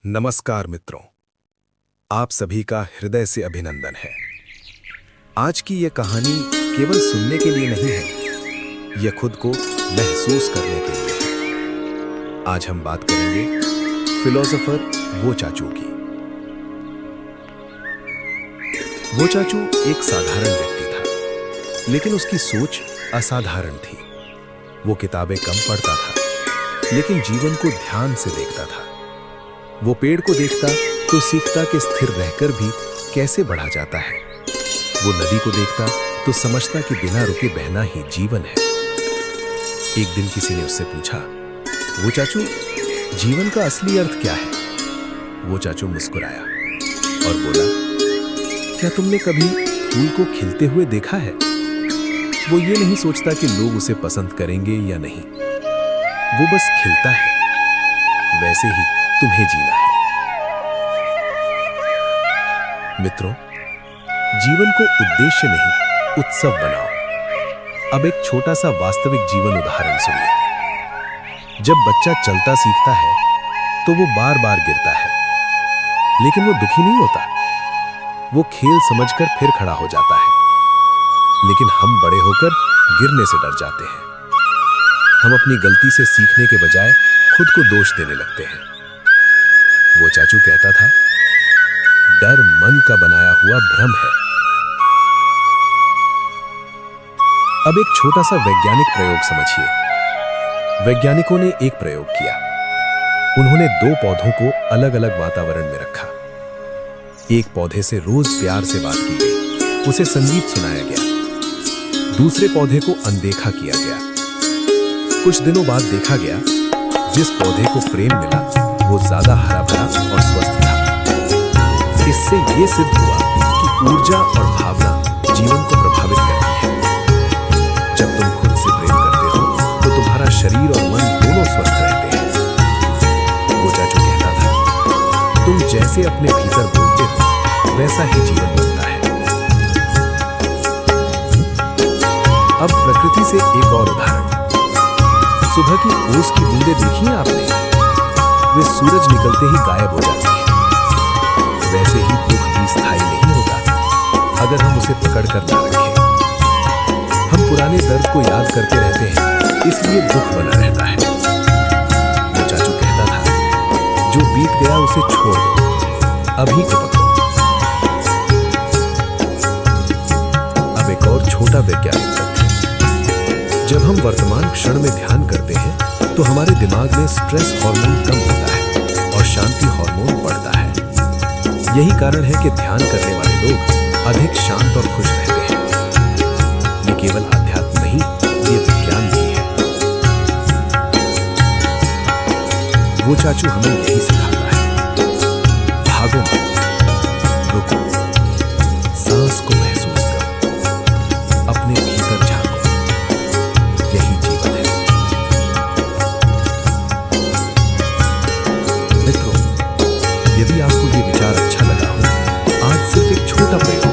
नमस्कार मित्रों, आप सभी का हृदय से अभिनंदन है। आज की यह कहानी केवल सुनने के लिए नहीं है, यह खुद को महसूस करने के लिए है। आज हम बात करेंगे फिलोसोफर वो चाचू की। वो चाचू एक साधारण व्यक्ति था, लेकिन उसकी सोच असाधारण थी। वो किताबें कम पढ़ता था, लेकिन जीवन को ध्यान से देखता था। वो पेड़ को देखता तो सीखता कि स्थिर रहकर भी कैसे बढ़ा जाता है। वो नदी को देखता तो समझता कि बिना रुके बहना ही जीवन है। एक दिन किसी ने उससे पूछा, वो चाचू, जीवन का असली अर्थ क्या है? वो चाचू मुस्कुराया और बोला, क्या तुमने कभी फूल को खिलते हुए देखा है? वो ये नहीं सोचता कि लोग उसे पसंद करेंगे या नहीं, वो बस खिलता है। वैसे ही तुम्हें जीना है। मित्रों, जीवन को उद्देश्य नहीं, उत्सव बनाओ। अब एक छोटा सा वास्तविक जीवन उदाहरण सुनिए। जब बच्चा चलता सीखता है तो वो बार बार गिरता है, लेकिन वो दुखी नहीं होता। वो खेल समझकर फिर खड़ा हो जाता है। लेकिन हम बड़े होकर गिरने से डर जाते हैं। हम अपनी गलती से सीखने के बजाय खुद को दोष देने लगते हैं। वो चाचू कहता था, डर मन का बनाया हुआ भ्रम है। अब एक छोटा सा वैज्ञानिक प्रयोग समझिए। वैज्ञानिकों ने एक प्रयोग किया। उन्होंने दो पौधों को अलग अलग वातावरण में रखा। एक पौधे से रोज प्यार से बात की गई, उसे संगीत सुनाया गया। दूसरे पौधे को अनदेखा किया गया। कुछ दिनों बाद देखा गया, जिस पौधे को प्रेम मिला वो ज्यादा हरा भरा और स्वस्थ था। इससे यह सिद्ध हुआ कि ऊर्जा और भावना जीवन को प्रभावित करती है। जब तुम खुद से प्रेम करते हो तो तुम्हारा शरीर और मन दोनों स्वस्थ रहते हैं। वो चाचू कहता था, तुम जैसे अपने भीतर बोलते हो वैसा ही जीवन बनता है। अब प्रकृति से एक और उदाहरण। सुबह की ओस की बूंदें देखी हैं आपने? वे सूरज निकलते ही गायब हो जाती हैं। वैसे ही दुख भी स्थायी नहीं होता अगर हम उसे पकड़कर ना रखें। हम पुराने दर्द को याद करते रहते हैं, इसलिए दुख बना रहता है। वो चाचू कहता था, जो बीत गया उसे छोड़ दो, अभी को पकड़ो। अब एक और छोटा वैज्ञानिक तथ्य। जब हम वर्तमान क्षण में ध्यान करते हैं तो हमारे दिमाग में स्ट्रेस हार्मोन कम होता है और शांति हार्मोन बढ़ता है। यही कारण है कि ध्यान करने वाले लोग अधिक शांत और खुश रहते हैं। ये केवल आध्यात्म नहीं, ये विज्ञान भी है। वो चाचू हमें यही सिखाता है, भागो मत, रुको, सांस को महसूस करो, अपने भीतर झांको। यही जीवन है। मित्रों, यदि आपको ये विचार अच्छा लगा हो तो आज सिर्फ एक छोटा प्रयोग